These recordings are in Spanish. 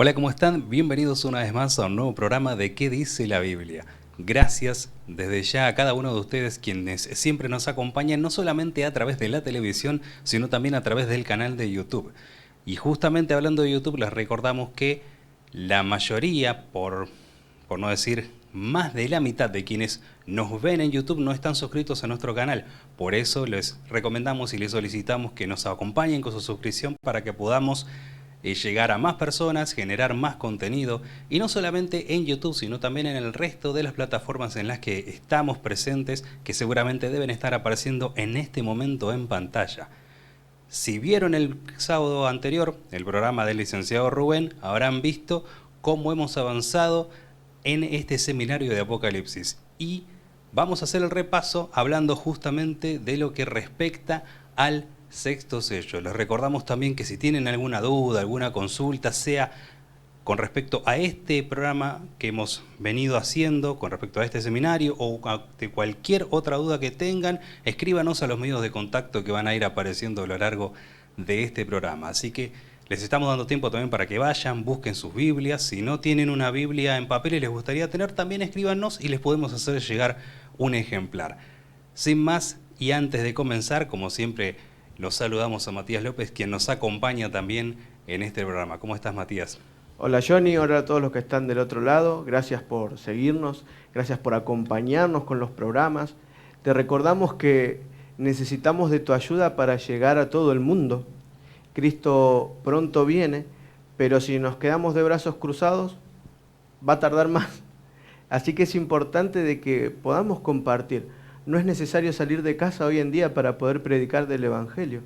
Hola, ¿cómo están? Bienvenidos una vez más a un nuevo programa de ¿Qué dice la Biblia? Gracias desde ya a cada uno de ustedes quienes siempre nos acompañan, no solamente a través de la televisión, sino también a través del canal de YouTube. Y justamente hablando de YouTube, les recordamos que la mayoría, por no decir más de la mitad de quienes nos ven en YouTube no están suscritos a nuestro canal. Por eso les recomendamos y les solicitamos que nos acompañen con su suscripción para que podamos llegar a más personas, generar más contenido, y no solamente en YouTube, sino también en el resto de las plataformas en las que estamos presentes, que seguramente deben estar apareciendo en este momento en pantalla. Si vieron el sábado anterior el programa del licenciado Rubén, habrán visto cómo hemos avanzado en este seminario de Apocalipsis. Y vamos a hacer el repaso hablando justamente de lo que respecta al sexto sello. Les recordamos también que si tienen alguna duda, alguna consulta, sea con respecto a este programa que hemos venido haciendo, con respecto a este seminario o de cualquier otra duda que tengan, escríbanos a los medios de contacto que van a ir apareciendo a lo largo de este programa. Así que les estamos dando tiempo también para que vayan, busquen sus Biblias. Si no tienen una Biblia en papel y les gustaría tener, también escríbanos y les podemos hacer llegar un ejemplar. Sin más, y antes de comenzar, como siempre, los saludamos a Matías López, quien nos acompaña también en este programa. ¿Cómo estás, Matías? Hola Johnny, hola a todos los que están del otro lado, gracias por seguirnos, gracias por acompañarnos con los programas. Te recordamos que necesitamos de tu ayuda para llegar a todo el mundo. Cristo pronto viene, pero si nos quedamos de brazos cruzados, va a tardar más. Así que es importante de que podamos compartir. No es necesario salir de casa hoy en día para poder predicar del Evangelio.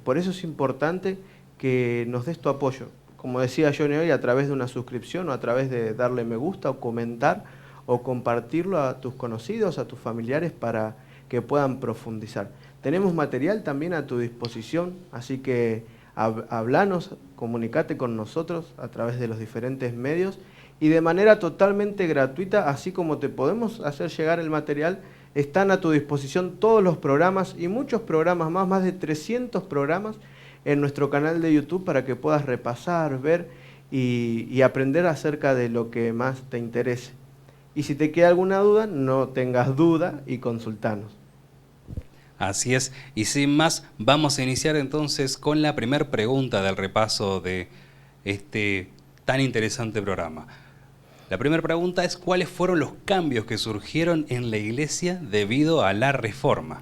Por eso es importante que nos des tu apoyo. Como decía Johnny hoy, a través de una suscripción o a través de darle me gusta o comentar o compartirlo a tus conocidos, a tus familiares para que puedan profundizar. Tenemos material también a tu disposición, así que hablanos, comunicate con nosotros a través de los diferentes medios y de manera totalmente gratuita, así como te podemos hacer llegar el material, están a tu disposición todos los programas y muchos programas más de 300 programas en nuestro canal de YouTube para que puedas repasar, ver y aprender acerca de lo que más te interese. Y si te queda alguna duda, no tengas duda y consultanos. Así es, y sin más, vamos a iniciar entonces con la primera pregunta del repaso de este tan interesante programa. La primera pregunta es: ¿cuáles fueron los cambios que surgieron en la iglesia debido a la reforma?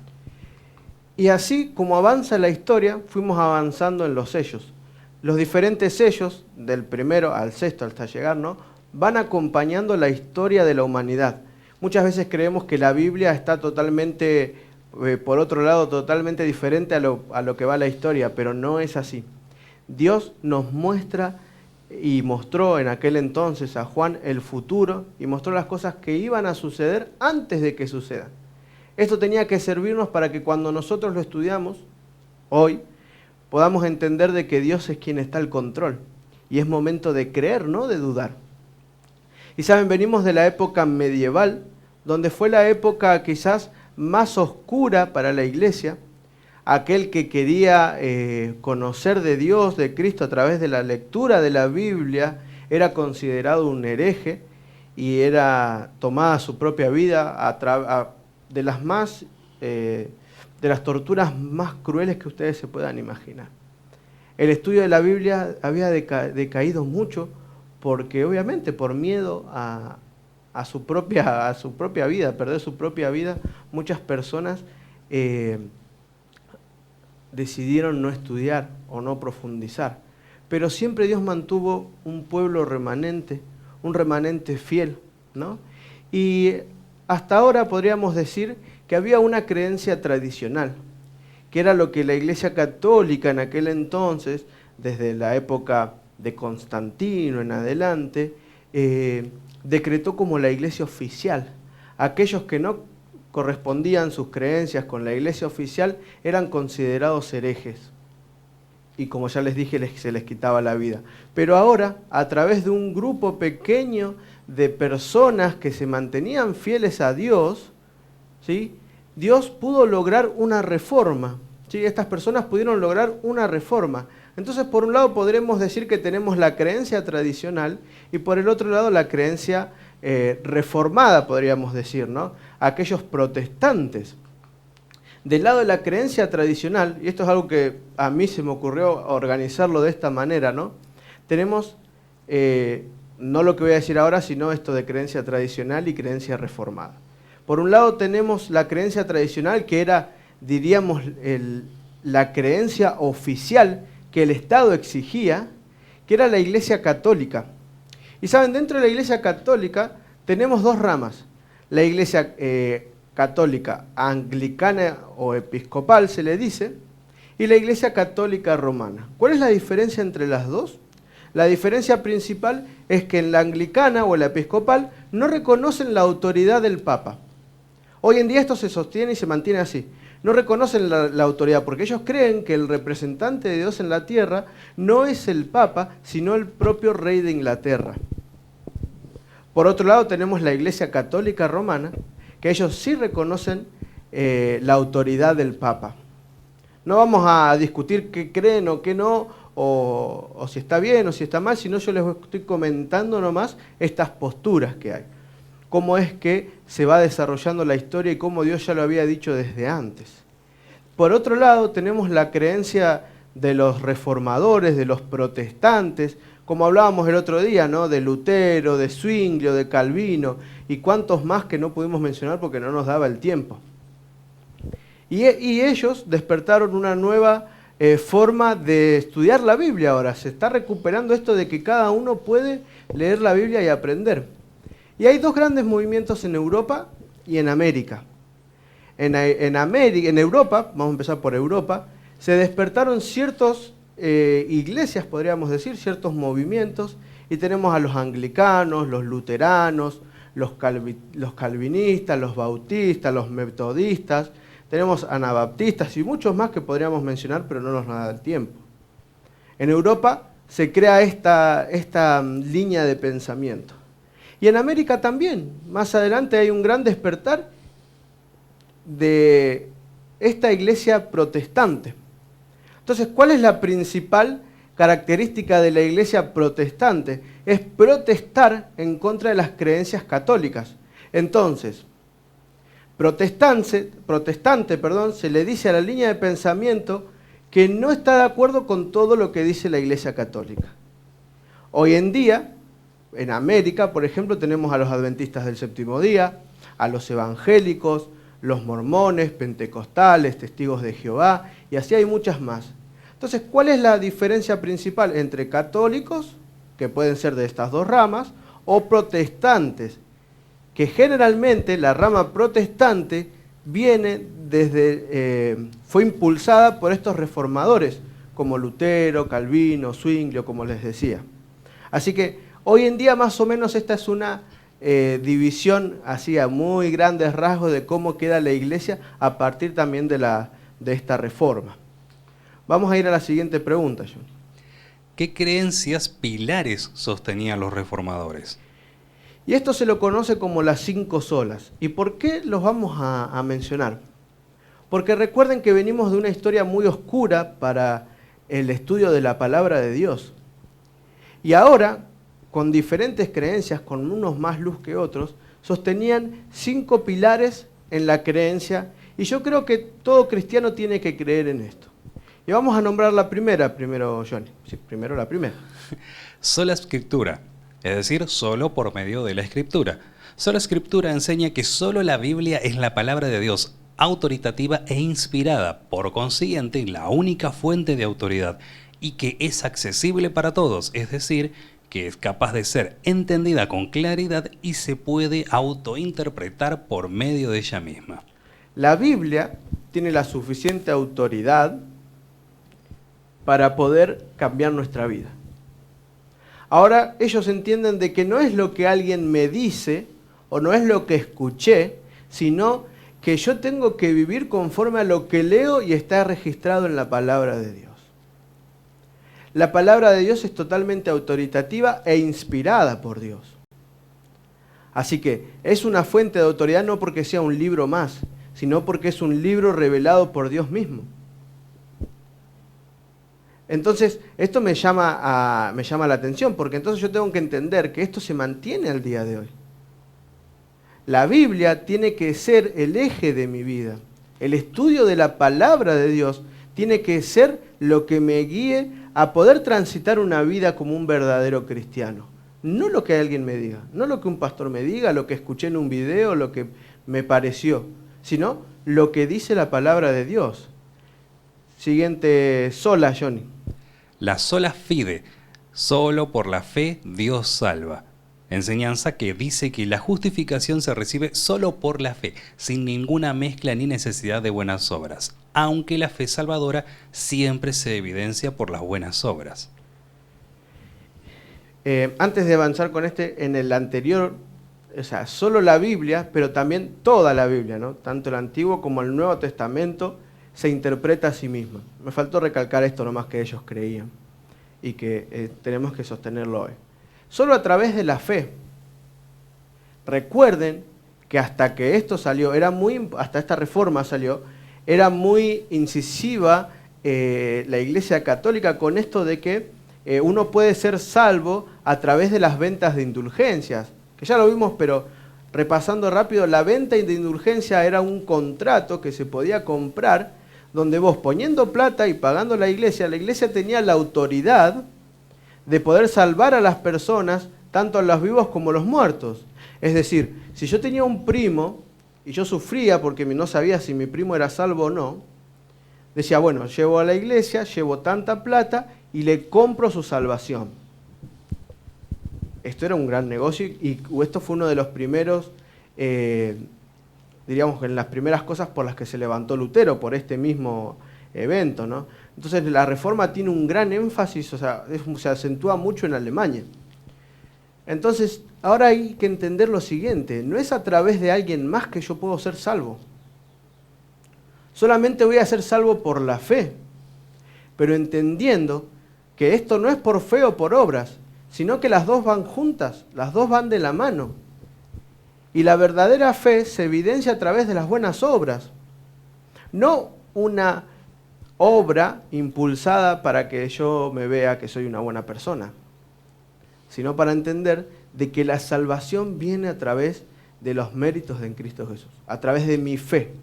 Y así como avanza la historia, fuimos avanzando en los sellos. Los diferentes sellos, del primero al sexto hasta llegar, ¿no?, van acompañando la historia de la humanidad. Muchas veces creemos que la Biblia está totalmente, por otro lado, totalmente diferente a lo que va la historia, pero no es así. Dios nos muestra y mostró en aquel entonces a Juan el futuro y mostró las cosas que iban a suceder antes de que sucedan. Esto tenía que servirnos para que cuando nosotros lo estudiamos, hoy, podamos entender de que Dios es quien está al control. Y es momento de creer, no de dudar. Y saben, venimos de la época medieval, donde fue la época quizás más oscura para la iglesia. Aquel que quería conocer de Dios, de Cristo, a través de la lectura de la Biblia, era considerado un hereje y era tomada su propia vida de las torturas más crueles que ustedes se puedan imaginar. El estudio de la Biblia había decaído mucho porque obviamente por miedo a su propia vida, perder su propia vida, muchas personas decidieron no estudiar o no profundizar. Pero siempre Dios mantuvo un pueblo remanente, un remanente fiel, ¿no? Y hasta ahora podríamos decir que había una creencia tradicional, que era lo que la Iglesia Católica en aquel entonces, desde la época de Constantino en adelante, decretó como la Iglesia oficial. Aquellos que no correspondían sus creencias con la Iglesia oficial eran considerados herejes. Y como ya les dije, se les quitaba la vida. Pero ahora, a través de un grupo pequeño de personas que se mantenían fieles a Dios, ¿sí?, Dios pudo lograr una reforma. ¿Sí? Estas personas pudieron lograr una reforma. Entonces, por un lado podremos decir que tenemos la creencia tradicional y por el otro lado la creencia reformada, podríamos decir, ¿no? Aquellos protestantes. Del lado de la creencia tradicional, y esto es algo que a mí se me ocurrió organizarlo de esta manera, ¿no? Tenemos, no lo que voy a decir ahora, sino esto de creencia tradicional y creencia reformada. Por un lado tenemos la creencia tradicional, que era, diríamos, la creencia oficial que el Estado exigía, que era la Iglesia Católica. Y saben, dentro de la Iglesia Católica tenemos dos ramas. La Iglesia Católica anglicana o episcopal se le dice, y la Iglesia Católica romana. ¿Cuál es la diferencia entre las dos? La diferencia principal es que en la anglicana o la episcopal no reconocen la autoridad del Papa. Hoy en día esto se sostiene y se mantiene así. No reconocen la autoridad porque ellos creen que el representante de Dios en la tierra no es el Papa, sino el propio rey de Inglaterra. Por otro lado tenemos la Iglesia Católica Romana, que ellos sí reconocen la autoridad del Papa. No vamos a discutir qué creen o qué no, o si está bien o si está mal, sino yo les estoy comentando nomás estas posturas que hay. Cómo es que se va desarrollando la historia y cómo Dios ya lo había dicho desde antes. Por otro lado, tenemos la creencia de los reformadores, de los protestantes, como hablábamos el otro día, ¿no? De Lutero, de Zwinglio, de Calvino, y cuantos más que no pudimos mencionar porque no nos daba el tiempo. Y ellos despertaron una nueva forma de estudiar la Biblia ahora. Se está recuperando esto de que cada uno puede leer la Biblia y aprender. Y hay dos grandes movimientos en Europa y en América. En Europa, vamos a empezar por Europa, se despertaron ciertas iglesias, podríamos decir, ciertos movimientos, y tenemos a los anglicanos, los luteranos, los calvinistas, los bautistas, los metodistas, tenemos anabaptistas y muchos más que podríamos mencionar, pero no nos da el tiempo. En Europa se crea esta línea de pensamiento. Y en América también, más adelante hay un gran despertar de esta iglesia protestante. Entonces, ¿cuál es la principal característica de la iglesia protestante? Es protestar en contra de las creencias católicas. Entonces, protestante, se le dice a la línea de pensamiento que no está de acuerdo con todo lo que dice la iglesia católica. Hoy en día, en América, por ejemplo, tenemos a los adventistas del séptimo día, a los evangélicos, los mormones, pentecostales, testigos de Jehová, y así hay muchas más. Entonces, ¿cuál es la diferencia principal entre católicos, que pueden ser de estas dos ramas, o protestantes? Que generalmente la rama protestante viene fue impulsada por estos reformadores, como Lutero, Calvino, Zwinglio, como les decía. Así que hoy en día más o menos esta es una división así a muy grandes rasgos de cómo queda la iglesia a partir también de esta reforma. Vamos a ir a la siguiente pregunta, John. ¿Qué creencias pilares sostenían los reformadores? Y esto se lo conoce como las 5 solas. ¿Y por qué los vamos a mencionar? Porque recuerden que venimos de una historia muy oscura para el estudio de la palabra de Dios. Y ahora, con diferentes creencias, con unos más luz que otros, sostenían 5 pilares en la creencia, y yo creo que todo cristiano tiene que creer en esto. Y vamos a nombrar la primera, primero, Johnny. Sí, primero la primera. Sola Escritura, es decir, solo por medio de la Escritura. Sola Escritura enseña que solo la Biblia es la palabra de Dios, autoritativa e inspirada, por consiguiente, la única fuente de autoridad, y que es accesible para todos, es decir, que es capaz de ser entendida con claridad y se puede autointerpretar por medio de ella misma. La Biblia tiene la suficiente autoridad para poder cambiar nuestra vida. Ahora ellos entienden de que no es lo que alguien me dice o no es lo que escuché, sino que yo tengo que vivir conforme a lo que leo y está registrado en la palabra de Dios. La palabra de Dios es totalmente autoritativa e inspirada por Dios. Así que es una fuente de autoridad no porque sea un libro más, sino porque es un libro revelado por Dios mismo. Entonces, esto me llama la atención, porque entonces yo tengo que entender que esto se mantiene al día de hoy. La Biblia tiene que ser el eje de mi vida. El estudio de la palabra de Dios tiene que ser lo que me guíe a poder transitar una vida como un verdadero cristiano. No lo que alguien me diga, no lo que un pastor me diga, lo que escuché en un video, lo que me pareció, sino lo que dice la palabra de Dios. Siguiente, sola, Johnny. La sola fide, solo por la fe Dios salva. Enseñanza que dice que la justificación se recibe solo por la fe, sin ninguna mezcla ni necesidad de buenas obras, aunque la fe salvadora siempre se evidencia por las buenas obras. Antes de avanzar con en el anterior, o sea, solo la Biblia, pero también toda la Biblia, ¿no? Tanto el Antiguo como el Nuevo Testamento, se interpreta a sí misma. Me faltó recalcar esto nomás que ellos creían y que tenemos que sostenerlo hoy. Solo a través de la fe. Recuerden que hasta que esto salió, hasta esta reforma salió, era muy incisiva la Iglesia Católica con esto de que uno puede ser salvo a través de las ventas de indulgencias, que ya lo vimos, pero repasando rápido, la venta de indulgencia era un contrato que se podía comprar, donde vos poniendo plata y pagando la iglesia tenía la autoridad de poder salvar a las personas, tanto a los vivos como a los muertos. Es decir, si yo tenía un primo y yo sufría porque no sabía si mi primo era salvo o no, decía, bueno, llevo a la iglesia, llevo tanta plata y le compro su salvación. Esto era un gran negocio y esto fue uno de los primeros, diríamos que en las primeras cosas por las que se levantó Lutero, por este mismo evento, ¿no? Entonces la reforma tiene un gran énfasis, o sea, se acentúa mucho en Alemania. Entonces, ahora hay que entender lo siguiente, no es a través de alguien más que yo puedo ser salvo. Solamente voy a ser salvo por la fe, pero entendiendo que esto no es por fe o por obras, sino que las dos van juntas, las dos van de la mano. Y la verdadera fe se evidencia a través de las buenas obras, no una obra impulsada para que yo me vea que soy una buena persona, sino para entender de que la salvación viene a través de los méritos de Cristo Jesús, a través de mi fe,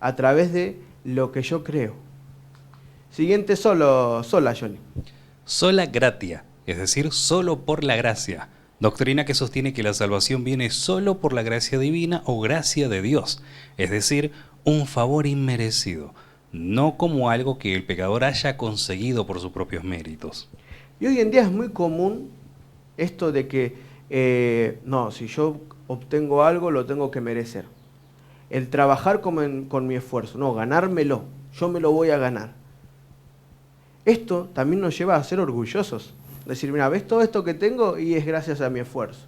a través de lo que yo creo. Siguiente, sola, Johnny. Sola gratia, es decir, solo por la gracia. Doctrina que sostiene que la salvación viene solo por la gracia divina o gracia de Dios, es decir, un favor inmerecido, no como algo que el pecador haya conseguido por sus propios méritos. Y hoy en día es muy común esto de que, no, si yo obtengo algo lo tengo que merecer. El trabajar con mi esfuerzo, no, ganármelo, yo me lo voy a ganar. Esto también nos lleva a ser orgullosos. Decir, mira, ¿ves todo esto que tengo? Y es gracias a mi esfuerzo.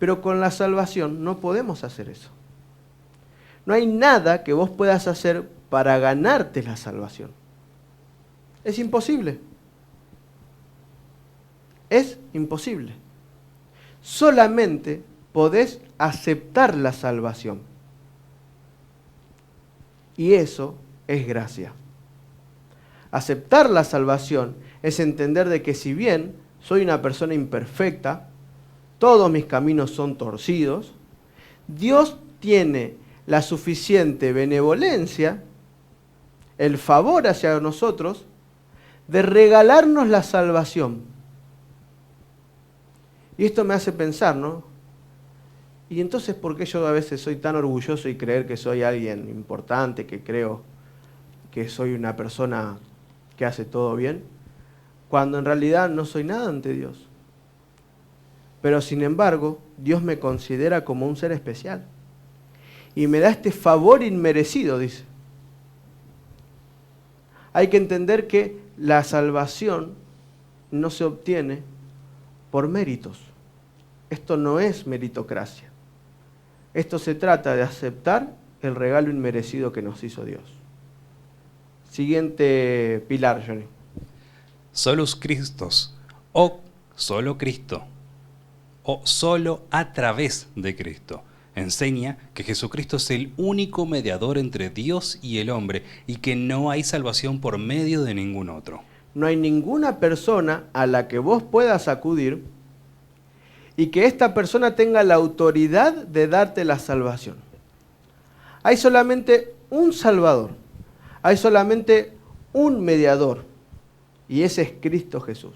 Pero con la salvación no podemos hacer eso. No hay nada que vos puedas hacer para ganarte la salvación. Es imposible. Es imposible. Solamente podés aceptar la salvación. Y eso es gracia. Aceptar la salvación es entender de que si bien soy una persona imperfecta, todos mis caminos son torcidos, Dios tiene la suficiente benevolencia, el favor hacia nosotros, de regalarnos la salvación. Y esto me hace pensar, ¿no? Y entonces, ¿por qué yo a veces soy tan orgulloso y creer que soy alguien importante, que creo que soy una persona que hace todo bien, cuando en realidad no soy nada ante Dios? Pero sin embargo, Dios me considera como un ser especial. Y me da este favor inmerecido, dice. Hay que entender que la salvación no se obtiene por méritos. Esto no es meritocracia. Esto se trata de aceptar el regalo inmerecido que nos hizo Dios. Siguiente pilar, Johnny. Solus Christus, o solo Cristo, o solo a través de Cristo. Enseña que Jesucristo es el único mediador entre Dios y el hombre y que no hay salvación por medio de ningún otro. no hay ninguna persona a la que vos puedas acudir y que esta persona tenga la autoridad de darte la salvación. Hay solamente un Salvador, hay solamente un mediador, y ese es Cristo Jesús.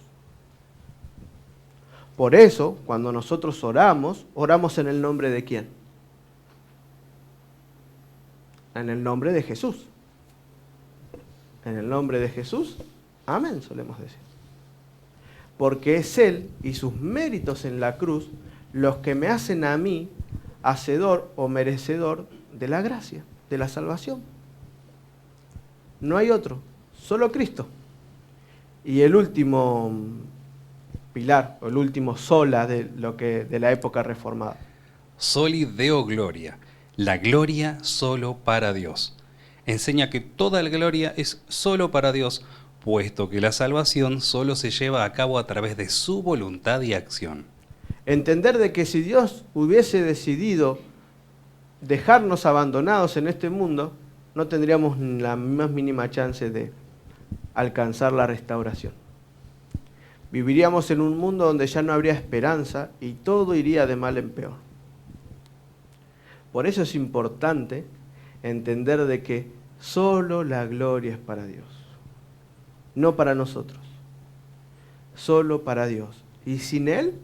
Por eso, cuando nosotros oramos, oramos en el nombre de ¿quién? En el nombre de Jesús. En el nombre de Jesús, amén, solemos decir. Porque es Él y sus méritos en la cruz los que me hacen a mí hacedor o merecedor de la gracia, de la salvación. No hay otro, solo Cristo. Y el último pilar, o el último sola de la época reformada. Soli Deo Gloria, la gloria solo para Dios. Enseña que toda la gloria es solo para Dios, puesto que la salvación solo se lleva a cabo a través de su voluntad y acción. Entender de que si Dios hubiese decidido dejarnos abandonados en este mundo, no tendríamos la más mínima chance de alcanzar la restauración. Viviríamos en un mundo donde ya no habría esperanza y todo iría de mal en peor. Por eso es importante entender de que solo la gloria es para Dios, no para nosotros, solo para Dios. Y sin Él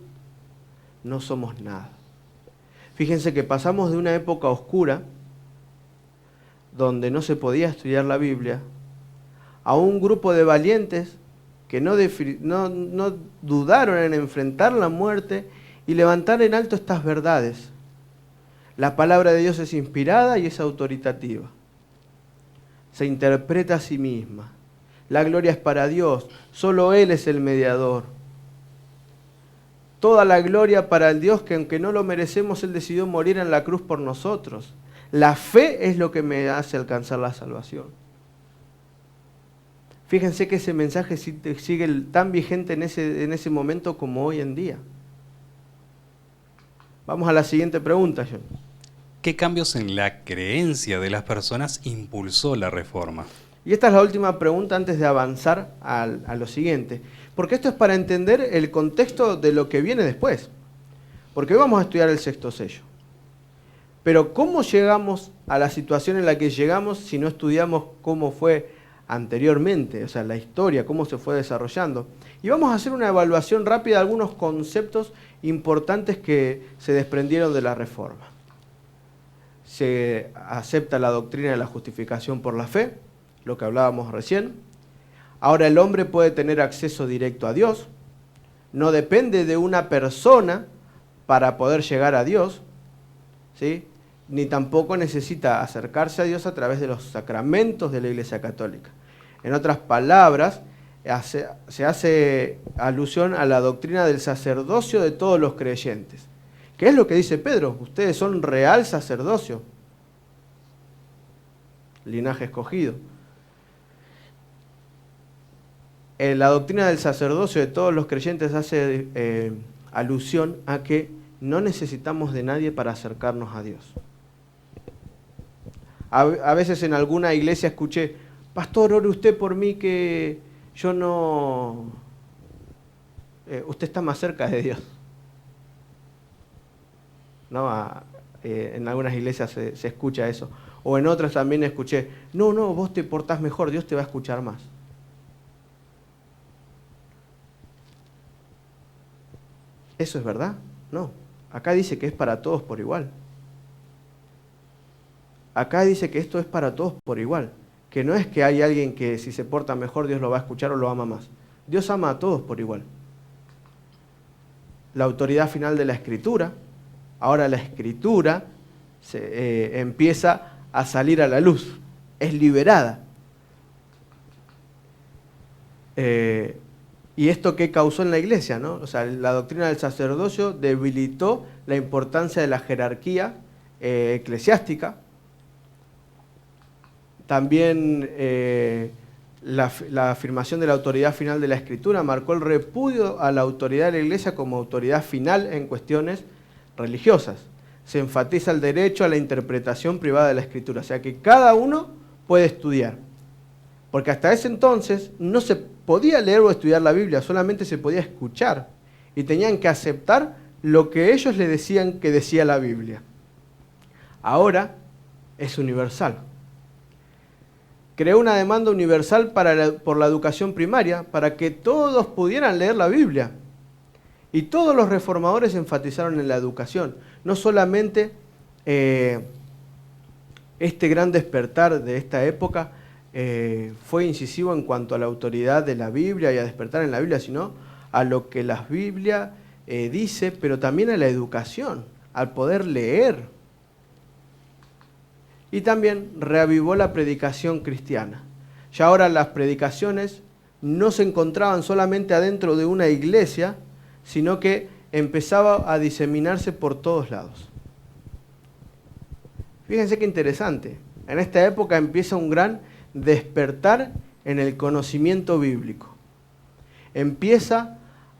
no somos nada. Fíjense que pasamos de una época oscura, donde no se podía estudiar la Biblia, a un grupo de valientes que no dudaron en enfrentar la muerte y levantar en alto estas verdades. La palabra de Dios es inspirada y es autoritativa. Se interpreta a sí misma. La gloria es para Dios, solo Él es el mediador. Toda la gloria para el Dios que aunque no lo merecemos, Él decidió morir en la cruz por nosotros. La fe es lo que me hace alcanzar la salvación. Fíjense que ese mensaje sigue tan vigente en ese momento como hoy en día. Vamos a la siguiente pregunta, John. ¿Qué cambios en la creencia de las personas impulsó la reforma? Y esta es la última pregunta antes de avanzar a lo siguiente. Porque esto es para entender el contexto de lo que viene después. Porque hoy vamos a estudiar el sexto sello. Pero ¿cómo llegamos a la situación en la que llegamos si no estudiamos cómo fue anteriormente? O sea, la historia, cómo se fue desarrollando. Y vamos a hacer una evaluación rápida de algunos conceptos importantes que se desprendieron de la reforma. Se acepta la doctrina de la justificación por la fe, lo que hablábamos recién. Ahora el hombre puede tener acceso directo a Dios. No depende de una persona para poder llegar a Dios, ¿sí? Ni tampoco necesita acercarse a Dios a través de los sacramentos de la Iglesia Católica. En otras palabras, se hace alusión a la doctrina del sacerdocio de todos los creyentes. ¿Qué es lo que dice Pedro? Ustedes son real sacerdocio, linaje escogido. La doctrina del sacerdocio de todos los creyentes hace alusión a que no necesitamos de nadie para acercarnos a Dios. A veces en alguna iglesia escuché, pastor, ore usted por mí que yo no... usted está más cerca de Dios. ¿No? En algunas iglesias se escucha eso. O en otras también escuché, no, vos te portás mejor, Dios te va a escuchar más. ¿Eso es verdad? No. Acá dice que es para todos por igual. Acá dice que esto es para todos por igual. Que no es que hay alguien que si se porta mejor Dios lo va a escuchar o lo ama más. Dios ama a todos por igual. La autoridad final de la Escritura. Ahora la Escritura empieza a salir a la luz. Es liberada. ¿Y esto qué causó en la iglesia, no? O sea, la doctrina del sacerdocio debilitó la importancia de la jerarquía eclesiástica. También la afirmación de la autoridad final de la Escritura marcó el repudio a la autoridad de la iglesia como autoridad final en cuestiones religiosas. Se enfatiza el derecho a la interpretación privada de la Escritura, o sea que cada uno puede estudiar. Porque hasta ese entonces no se podía leer o estudiar la Biblia, solamente se podía escuchar. Y tenían que aceptar lo que ellos le decían que decía la Biblia. Ahora es universal. Creó una demanda universal por la educación primaria, para que todos pudieran leer la Biblia. Y todos los reformadores enfatizaron en la educación. No solamente este gran despertar de esta época fue incisivo en cuanto a la autoridad de la Biblia y a despertar en la Biblia, sino a lo que la Biblia dice, pero también a la educación, al poder leer. Y también reavivó la predicación cristiana. Ya ahora las predicaciones no se encontraban solamente adentro de una iglesia, sino que empezaba a diseminarse por todos lados. Fíjense qué interesante. En esta época empieza un gran despertar en el conocimiento bíblico. Empieza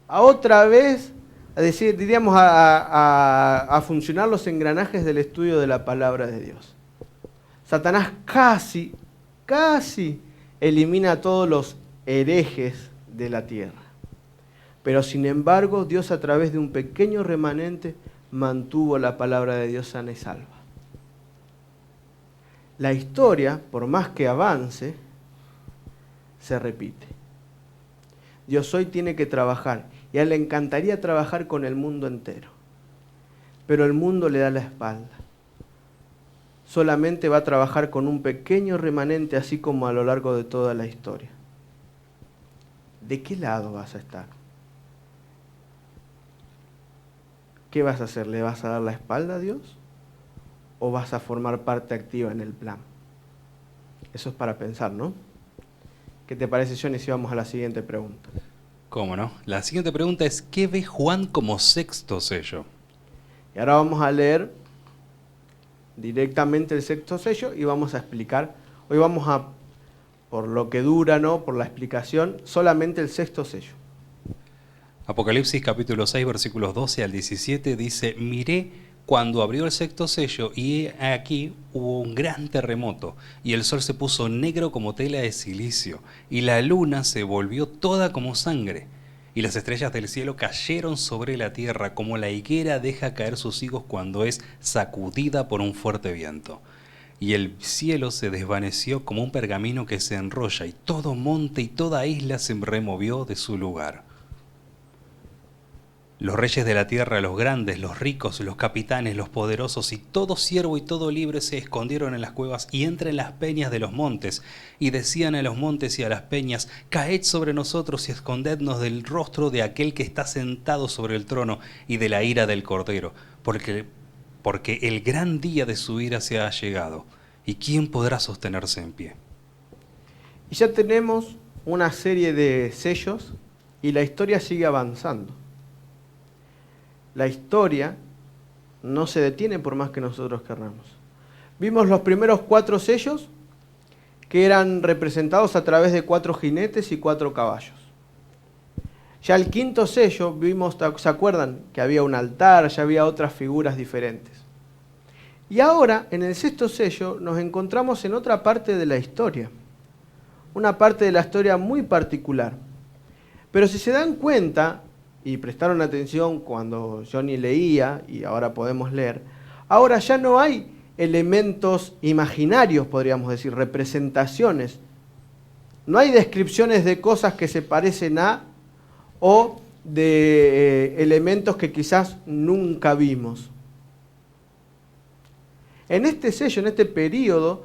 a otra vez a funcionar los engranajes del estudio de la palabra de Dios. Satanás casi elimina a todos los herejes de la tierra. Pero sin embargo, Dios a través de un pequeño remanente mantuvo la palabra de Dios sana y salva. La historia, por más que avance, se repite. Dios hoy tiene que trabajar, y a él le encantaría trabajar con el mundo entero. Pero el mundo le da la espalda. Solamente va a trabajar con un pequeño remanente, así como a lo largo de toda la historia. ¿De qué lado vas a estar? ¿Qué vas a hacer? ¿Le vas a dar la espalda a Dios? ¿O vas a formar parte activa en el plan? Eso es para pensar, ¿no? ¿Qué te parece, Johnny, si vamos a la siguiente pregunta? ¿Cómo no? La siguiente pregunta es, ¿qué ve Juan como sexto sello? Y ahora vamos a leer directamente el sexto sello y vamos a explicar. Hoy vamos a, por lo que dura, ¿no?, por la explicación, solamente el sexto sello. Apocalipsis capítulo 6, versículos 12 al 17 dice, miré cuando abrió el sexto sello y aquí hubo un gran terremoto y el sol se puso negro como tela de silicio y la luna se volvió toda como sangre y las estrellas del cielo cayeron sobre la tierra como la higuera deja caer sus higos cuando es sacudida por un fuerte viento. Y el cielo se desvaneció como un pergamino que se enrolla y todo monte y toda isla se removió de su lugar. Los reyes de la tierra, los grandes, los ricos, los capitanes, los poderosos y todo siervo y todo libre se escondieron en las cuevas y entre las peñas de los montes y decían a los montes y a las peñas, caed sobre nosotros y escondednos del rostro de aquel que está sentado sobre el trono y de la ira del Cordero, porque el gran día de su ira se ha llegado. ¿Y quién podrá sostenerse en pie? Y ya tenemos una serie de sellos y la historia sigue avanzando. La historia no se detiene por más que nosotros querramos. Vimos los primeros 4 sellos que eran representados a través de 4 jinetes y 4 caballos. Ya el quinto sello vimos, ¿se acuerdan? Que había un altar, ya había otras figuras diferentes. Y ahora, en el sexto sello, nos encontramos en otra parte de la historia. Una parte de la historia muy particular. Pero si se dan cuenta, y prestaron atención cuando Johnny leía, y ahora podemos leer, ahora ya no hay elementos imaginarios, podríamos decir, representaciones. No hay descripciones de cosas que se parecen a, o de elementos que quizás nunca vimos. En este sello, en este periodo,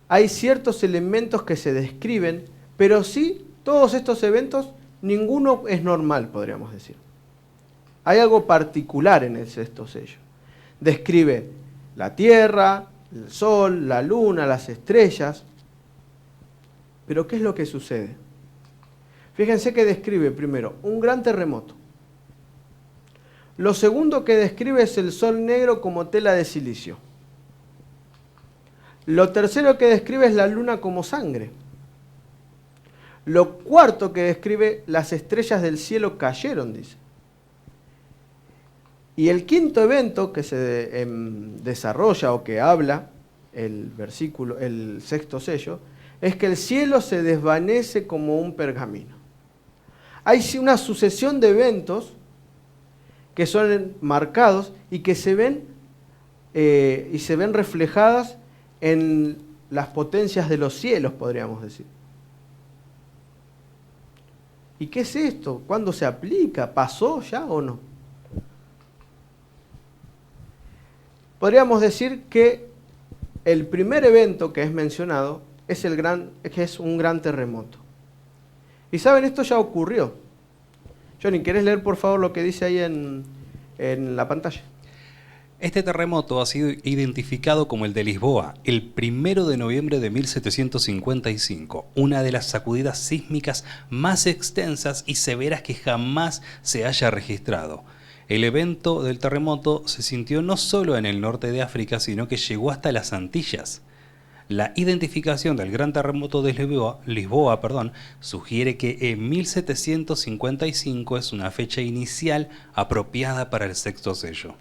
hay ciertos elementos que se describen, pero sí, todos estos eventos, ninguno es normal, podríamos decir. Hay algo particular en el sexto sello. Describe la tierra, el sol, la luna, las estrellas. Pero ¿qué es lo que sucede? Fíjense que describe primero un gran terremoto. Lo segundo que describe es el sol negro como tela de silicio. Lo tercero que describe es la luna como sangre. Lo cuarto que describe, las estrellas del cielo cayeron, dice. Y el quinto evento que se desarrolla o que habla el sexto sello, es que el cielo se desvanece como un pergamino. Hay una sucesión de eventos que son marcados y que se ven reflejadas en las potencias de los cielos, podríamos decir. ¿Y qué es esto? ¿Cuándo se aplica? ¿Pasó ya o no? Podríamos decir que el primer evento que es mencionado es un gran terremoto. Y saben, esto ya ocurrió. Johnny, ¿quieres leer por favor lo que dice ahí en la pantalla? Este terremoto ha sido identificado como el de Lisboa, el 1 de noviembre de 1755, una de las sacudidas sísmicas más extensas y severas que jamás se haya registrado. El evento del terremoto se sintió no solo en el norte de África, sino que llegó hasta las Antillas. La identificación del gran terremoto de Lisboa, sugiere que en 1755 es una fecha inicial apropiada para el sexto sello.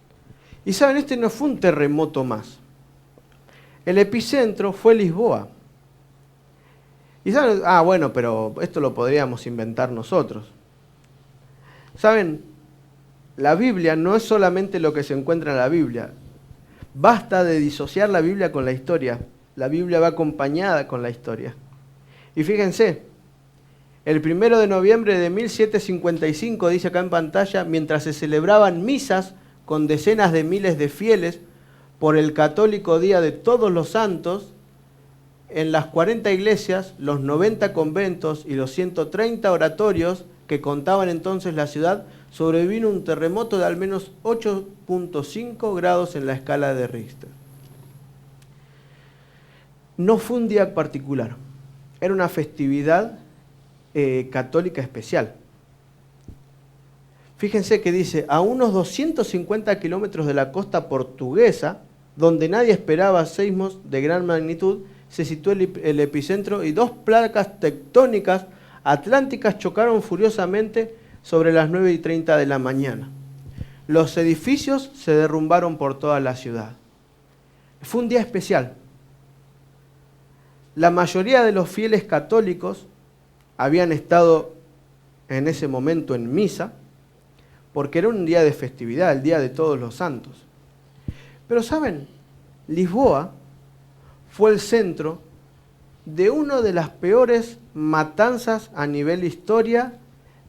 Y saben, este no fue un terremoto más. El epicentro fue Lisboa. Y saben, bueno, pero esto lo podríamos inventar nosotros. Saben, la Biblia no es solamente lo que se encuentra en la Biblia. Basta de disociar la Biblia con la historia. La Biblia va acompañada con la historia. Y fíjense, el 1 de noviembre de 1755, dice acá en pantalla, mientras se celebraban misas con decenas de miles de fieles por el católico Día de Todos los Santos, en las 40 iglesias, los 90 conventos y los 130 oratorios que contaban entonces la ciudad, sobrevino un terremoto de al menos 8.5 grados en la escala de Richter. No fue un día particular, era una festividad católica especial. Fíjense que dice, a unos 250 kilómetros de la costa portuguesa, donde nadie esperaba seísmos de gran magnitud, se situó el epicentro y dos placas tectónicas atlánticas chocaron furiosamente sobre las 9:30 de la mañana. Los edificios se derrumbaron por toda la ciudad. Fue un día especial. La mayoría de los fieles católicos habían estado en ese momento en misa, porque era un día de festividad, el Día de Todos los Santos. Pero ¿saben? Lisboa fue el centro de una de las peores matanzas a nivel historia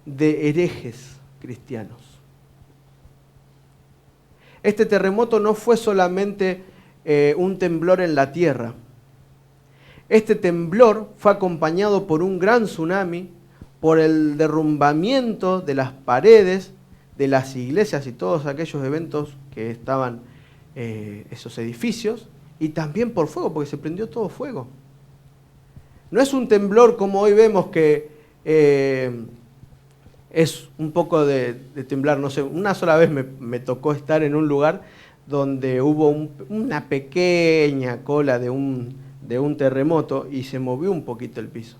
de herejes cristianos. Este terremoto no fue solamente un temblor en la tierra. Este temblor fue acompañado por un gran tsunami, por el derrumbamiento de las paredes de las iglesias y todos aquellos eventos que estaban esos edificios, y también por fuego, porque se prendió todo fuego. No es un temblor como hoy vemos que es un poco de temblar, no sé, una sola vez me tocó estar en un lugar donde hubo una pequeña cola de un terremoto y se movió un poquito el piso.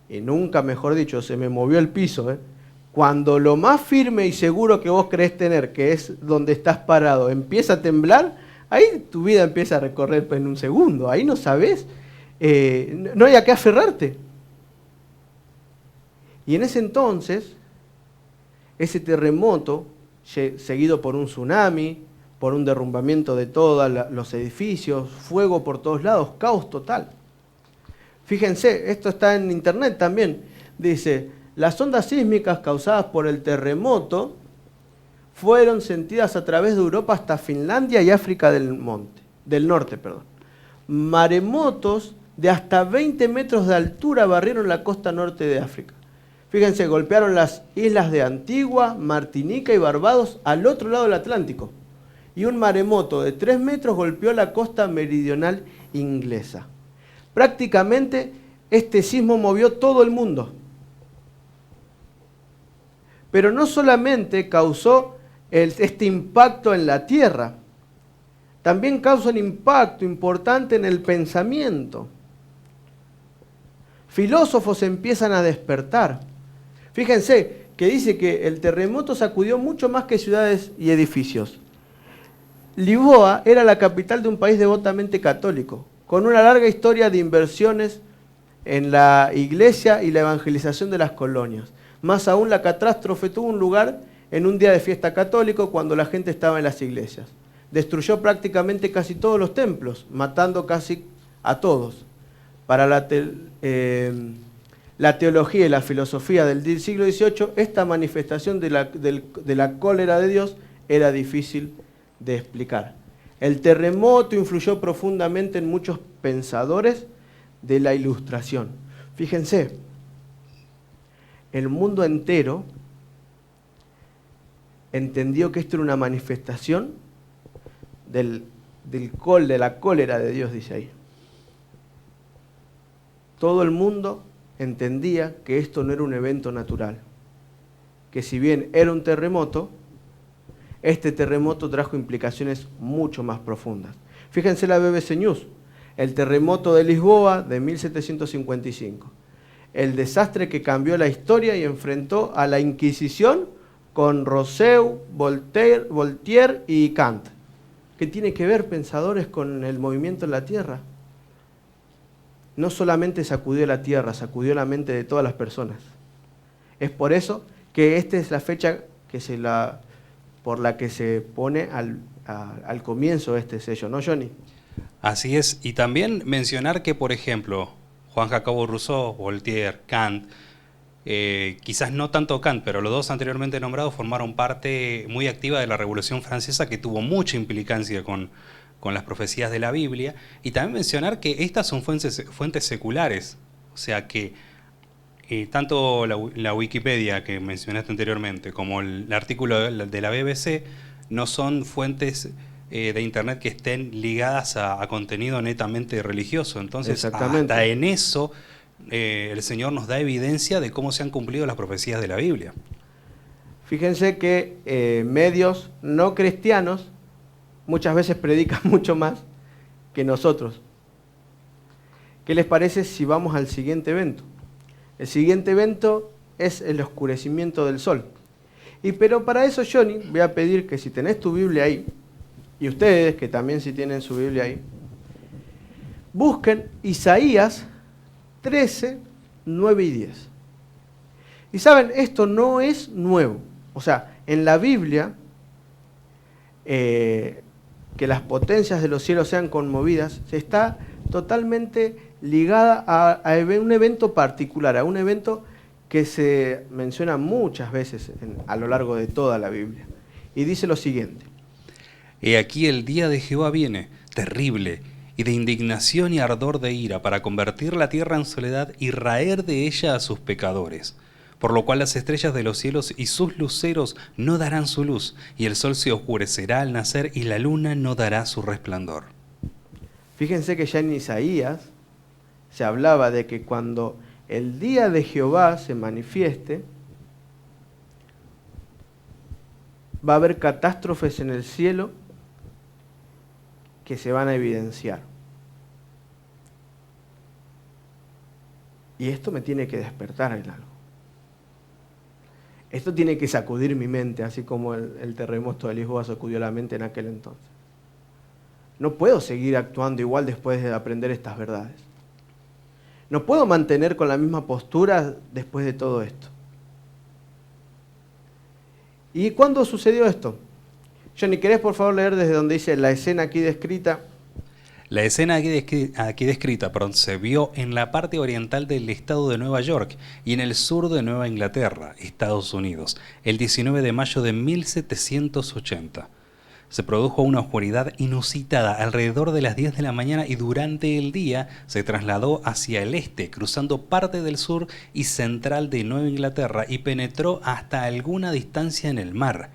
Y nunca, mejor dicho, se me movió el piso, Cuando lo más firme y seguro que vos creés tener, que es donde estás parado, empieza a temblar, ahí tu vida empieza a recorrer en un segundo. Ahí no sabés, no hay a qué aferrarte. Y en ese entonces, ese terremoto, seguido por un tsunami, por un derrumbamiento de todos los edificios, fuego por todos lados, caos total. Fíjense, esto está en internet también, dice: las ondas sísmicas causadas por el terremoto fueron sentidas a través de Europa hasta Finlandia y África del Norte. Maremotos de hasta 20 metros de altura barrieron la costa norte de África. Fíjense, golpearon las islas de Antigua, Martinica y Barbados al otro lado del Atlántico. Y un maremoto de 3 metros golpeó la costa meridional inglesa. Prácticamente este sismo movió todo el mundo. Pero no solamente causó este impacto en la tierra, también causa un impacto importante en el pensamiento. Filósofos empiezan a despertar. Fíjense que dice que el terremoto sacudió mucho más que ciudades y edificios. Lisboa era la capital de un país devotamente católico, con una larga historia de inversiones en la iglesia y la evangelización de las colonias. Más aún, la catástrofe tuvo un lugar en un día de fiesta católico cuando la gente estaba en las iglesias. Destruyó prácticamente casi todos los templos, matando casi a todos. Para la teología y la filosofía del siglo XVIII, esta manifestación de la cólera de Dios era difícil de explicar. El terremoto influyó profundamente en muchos pensadores de la Ilustración. Fíjense, el mundo entero entendió que esto era una manifestación de la cólera de Dios, dice ahí. Todo el mundo entendía que esto no era un evento natural, que si bien era un terremoto, este terremoto trajo implicaciones mucho más profundas. Fíjense la BBC News, el terremoto de Lisboa de 1755, el desastre que cambió la historia y enfrentó a la Inquisición con Rousseau, Voltaire y Kant. ¿Qué tiene que ver, pensadores, con el movimiento en la Tierra? No solamente sacudió la Tierra, sacudió la mente de todas las personas. Es por eso que esta es la fecha por la que se pone al comienzo este sello, ¿no, Johnny? Así es, y también mencionar que, por ejemplo, Juan Jacobo Rousseau, Voltaire, Kant, quizás no tanto Kant, pero los dos anteriormente nombrados formaron parte muy activa de la Revolución Francesa, que tuvo mucha implicancia con las profecías de la Biblia, y también mencionar que estas son fuentes seculares, o sea que tanto la Wikipedia que mencionaste anteriormente como el artículo de la BBC no son fuentes de internet que estén ligadas a contenido netamente religioso. Entonces, hasta en eso el Señor nos da evidencia de cómo se han cumplido las profecías de la Biblia. Fíjense que medios no cristianos muchas veces predican mucho más que nosotros. ¿Qué les parece si vamos al siguiente evento? El siguiente evento es el oscurecimiento del sol. Pero para eso, Johnny, voy a pedir que si tenés tu Biblia ahí, y ustedes que también si tienen su Biblia ahí, busquen Isaías 13, 9 y 10. Y saben, esto no es nuevo. O sea, en la Biblia, que las potencias de los cielos sean conmovidas, se está totalmente ligada a un evento particular, a un evento que se menciona muchas veces a lo largo de toda la Biblia. Y dice lo siguiente. He aquí el día de Jehová viene, terrible, y de indignación y ardor de ira, para convertir la tierra en soledad y raer de ella a sus pecadores. Por lo cual las estrellas de los cielos y sus luceros no darán su luz, y el sol se oscurecerá al nacer, y la luna no dará su resplandor. Fíjense que ya en Isaías se hablaba de que cuando el día de Jehová se manifieste, va a haber catástrofes en el cielo que se van a evidenciar. Y esto me tiene que despertar en algo. Esto tiene que sacudir mi mente, así como el terremoto de Lisboa sacudió la mente en aquel entonces. No puedo seguir actuando igual después de aprender estas verdades. No puedo mantener con la misma postura después de todo esto. ¿Y cuándo sucedió esto? Johnny, ¿querés por favor leer desde donde dice la escena aquí descrita? La escena aquí descrita se vio en la parte oriental del estado de Nueva York y en el sur de Nueva Inglaterra, Estados Unidos, el 19 de mayo de 1780. Se produjo una oscuridad inusitada alrededor de las 10 de la mañana y durante el día se trasladó hacia el este, cruzando parte del sur y central de Nueva Inglaterra y penetró hasta alguna distancia en el mar.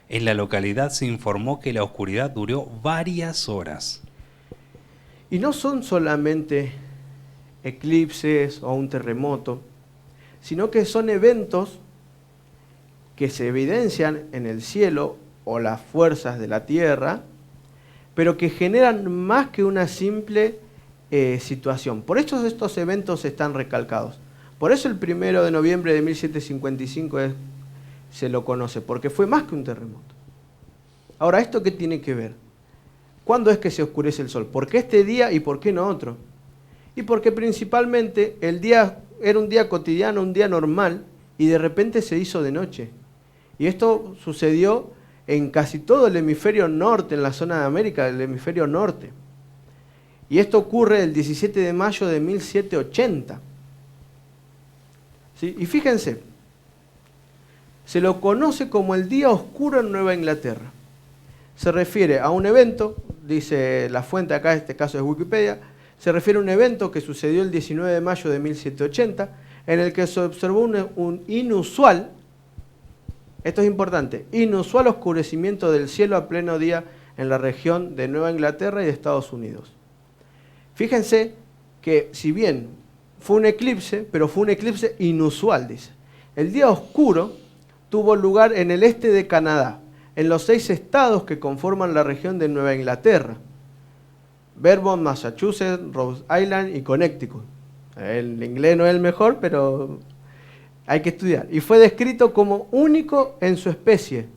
En la localidad se informó que la oscuridad duró varias horas. Y no son solamente eclipses o un terremoto, sino que son eventos que se evidencian en el cielo o las fuerzas de la tierra, pero que generan más que una simple situación. Por eso estos eventos están recalcados. Por eso el 1 de noviembre de 1755 se lo conoce, porque fue más que un terremoto. Ahora, ¿esto qué tiene que ver? ¿Cuándo es que se oscurece el sol? ¿Por qué este día y por qué no otro? Y porque principalmente el día era un día cotidiano, un día normal, y de repente se hizo de noche. Y esto sucedió en casi todo el hemisferio norte, en la zona de América, el hemisferio norte. Y esto ocurre el 17 de mayo de 1780. ¿Sí? Y fíjense, se lo conoce como el Día Oscuro en Nueva Inglaterra. Se refiere a un evento, dice la fuente acá, en este caso es Wikipedia, se refiere a un evento que sucedió el 19 de mayo de 1780, en el que se observó un inusual, esto es importante, inusual oscurecimiento del cielo a pleno día en la región de Nueva Inglaterra y de Estados Unidos. Fíjense que si bien fue un eclipse, pero fue un eclipse inusual, dice. El día oscuro tuvo lugar en el este de Canadá, en los 6 estados que conforman la región de Nueva Inglaterra: Vermont, Massachusetts, Rhode Island y Connecticut. El inglés no es el mejor, pero hay que estudiar. Y fue descrito como único en su especie,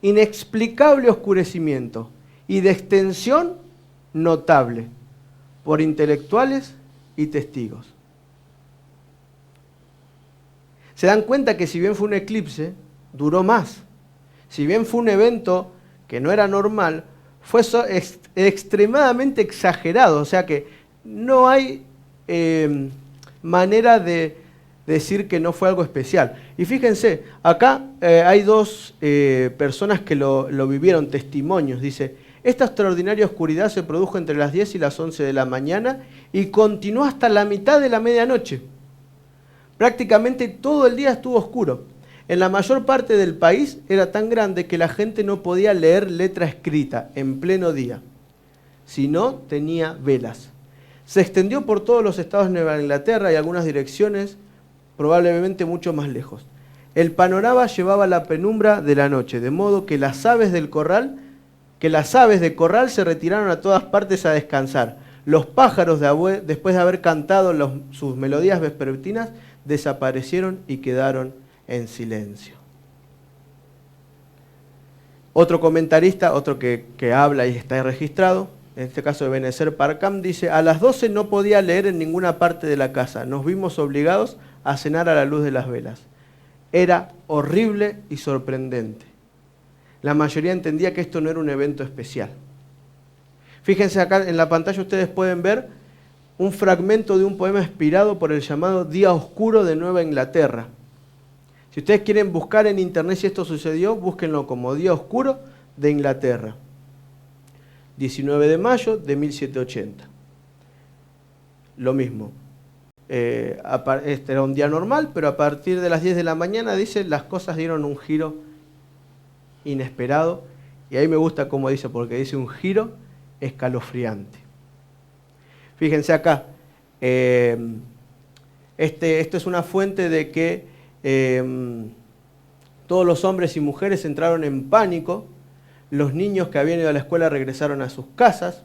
inexplicable oscurecimiento y de extensión notable por intelectuales y testigos. Se dan cuenta que si bien fue un eclipse, duró más. Si bien fue un evento que no era normal, fue extremadamente exagerado. O sea que no hay manera de decir que no fue algo especial. Y fíjense, acá hay dos personas que lo vivieron, testimonios. Dice: esta extraordinaria oscuridad se produjo entre las 10 y las 11 de la mañana y continuó hasta la mitad de la medianoche. Prácticamente todo el día estuvo oscuro. En la mayor parte del país era tan grande que la gente no podía leer letra escrita en pleno día, si no tenía velas. Se extendió por todos los estados de Nueva Inglaterra y algunas direcciones, probablemente mucho más lejos. El panorama llevaba la penumbra de la noche, de modo que las aves de corral se retiraron a todas partes a descansar. Los pájaros, después de haber cantado sus melodías vespertinas, desaparecieron y quedaron en silencio. Otro comentarista, otro que habla y está registrado, en este caso de Ebenezer Parkham, dice: a las 12 no podía leer en ninguna parte de la casa. Nos vimos obligados a cenar a la luz de las velas. Era horrible y sorprendente. La mayoría entendía que esto no era un evento especial. Fíjense acá en la pantalla, ustedes pueden ver un fragmento de un poema inspirado por el llamado Día Oscuro de Nueva Inglaterra. Si ustedes quieren buscar en internet si esto sucedió, búsquenlo como Día Oscuro de Inglaterra. 19 de mayo de 1780. Lo mismo. Este era un día normal, pero a partir de las 10 de la mañana, dice, las cosas dieron un giro inesperado. Y ahí me gusta cómo dice, porque dice un giro escalofriante. Fíjense acá. Esto es una fuente de que todos los hombres y mujeres entraron en pánico. Los niños que habían ido a la escuela regresaron a sus casas.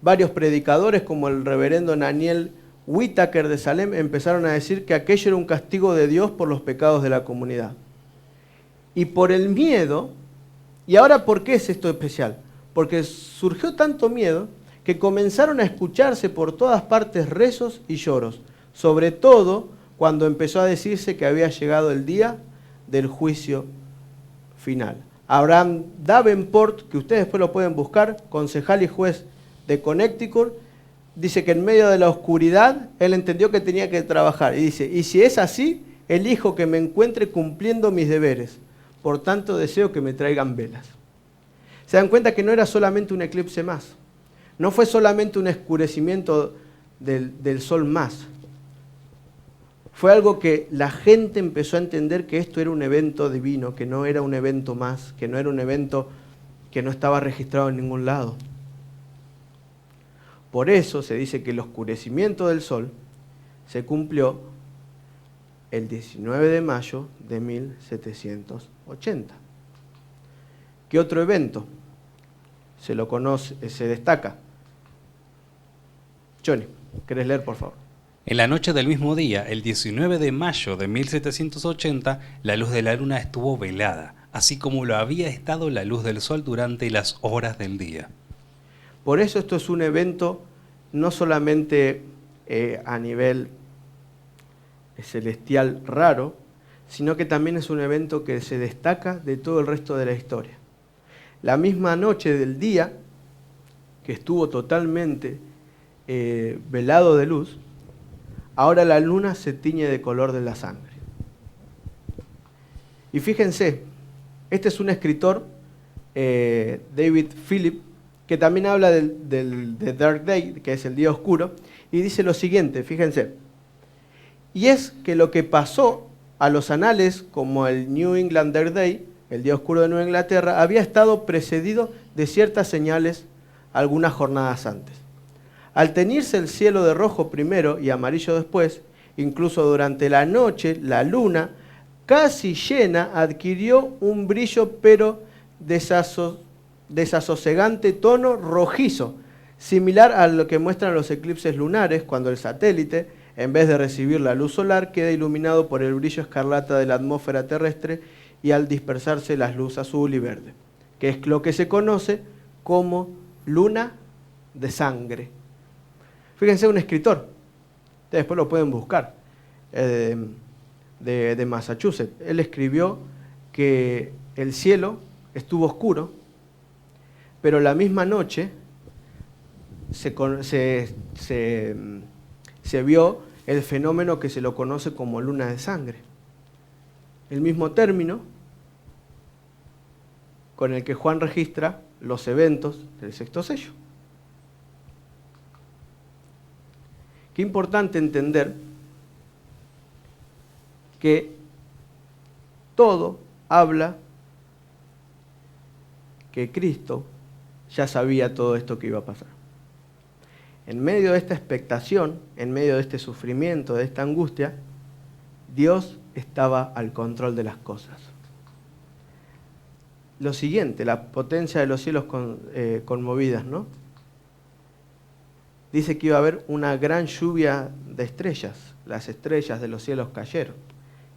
Varios predicadores, como el reverendo Daniel Whitaker de Salem, empezaron a decir que aquello era un castigo de Dios por los pecados de la comunidad. Y por el miedo, y ahora ¿por qué es esto especial? Porque surgió tanto miedo que comenzaron a escucharse por todas partes rezos y lloros, sobre todo cuando empezó a decirse que había llegado el día del juicio final. Abraham Davenport, que ustedes después lo pueden buscar, concejal y juez de Connecticut, dice que en medio de la oscuridad él entendió que tenía que trabajar. Y dice: y si es así, elijo que me encuentre cumpliendo mis deberes. Por tanto, deseo que me traigan velas. Se dan cuenta que no era solamente un eclipse más. No fue solamente un oscurecimiento del sol más. Fue algo que la gente empezó a entender que esto era un evento divino, que no era un evento más, que no era un evento que no estaba registrado en ningún lado. Por eso se dice que el oscurecimiento del sol se cumplió el 19 de mayo de 1780. ¿Qué otro evento se lo conoce, se destaca? Johnny, ¿querés leer, por favor? En la noche del mismo día, el 19 de mayo de 1780, la luz de la luna estuvo velada, así como lo había estado la luz del sol durante las horas del día. Por eso esto es un evento no solamente a nivel celestial raro, sino que también es un evento que se destaca de todo el resto de la historia. La misma noche del día, que estuvo totalmente velado de luz, ahora la luna se tiñe de color de la sangre. Y fíjense, este es un escritor, David Philip, que también habla del Dark Day, que es el día oscuro, y dice lo siguiente, fíjense. Y es que lo que pasó a los anales como el New Englander Day, el día oscuro de Nueva Inglaterra, había estado precedido de ciertas señales algunas jornadas antes. Al teñirse el cielo de rojo primero y amarillo después, incluso durante la noche, la luna, casi llena, adquirió un brillo pero desasosegante tono rojizo, similar a lo que muestran los eclipses lunares, cuando el satélite, en vez de recibir la luz solar, queda iluminado por el brillo escarlata de la atmósfera terrestre y al dispersarse la luz azul y verde, que es lo que se conoce como luna de sangre. Fíjense, un escritor, ustedes después lo pueden buscar, de Massachusetts. Él escribió que el cielo estuvo oscuro, pero la misma noche se vio el fenómeno que se lo conoce como luna de sangre. El mismo término con el que Juan registra los eventos del sexto sello. Qué importante entender que todo habla que Cristo ya sabía todo esto que iba a pasar. En medio de esta expectación, en medio de este sufrimiento, de esta angustia, Dios estaba al control de las cosas. Lo siguiente, la potencia de los cielos conmovidas, ¿no? Dice que iba a haber una gran lluvia de estrellas. Las estrellas de los cielos cayeron.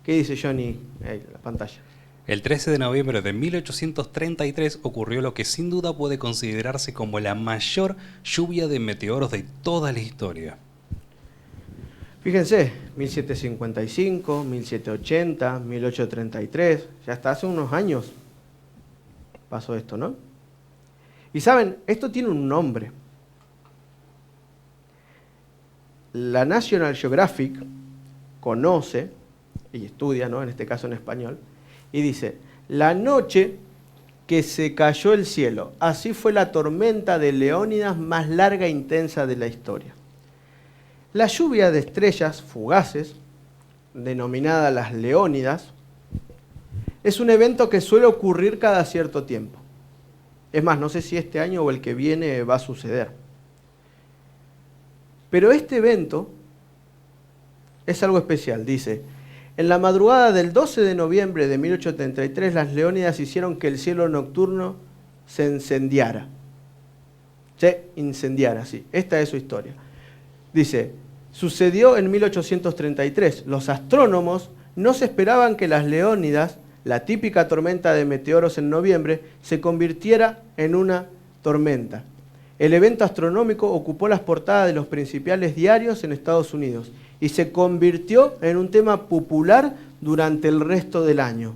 ¿Qué dice Johnny ahí en la pantalla? El 13 de noviembre de 1833 ocurrió lo que sin duda puede considerarse como la mayor lluvia de meteoros de toda la historia. Fíjense, 1755, 1780, 1833, ya hasta hace unos años pasó esto, ¿no? Y saben, esto tiene un nombre. La National Geographic conoce y estudia, ¿no? En este caso en español, y dice, la noche que se cayó el cielo, así fue la tormenta de Leónidas más larga e intensa de la historia. La lluvia de estrellas fugaces, denominada las Leónidas, es un evento que suele ocurrir cada cierto tiempo. Es más, no sé si este año o el que viene va a suceder. Pero este evento es algo especial, dice. En la madrugada del 12 de noviembre de 1833, las Leónidas hicieron que el cielo nocturno se incendiara. Sí, esta es su historia. Dice, sucedió en 1833. Los astrónomos no se esperaban que las Leónidas, la típica tormenta de meteoros en noviembre, se convirtiera en una tormenta. El evento astronómico ocupó las portadas de los principales diarios en Estados Unidos y se convirtió en un tema popular durante el resto del año.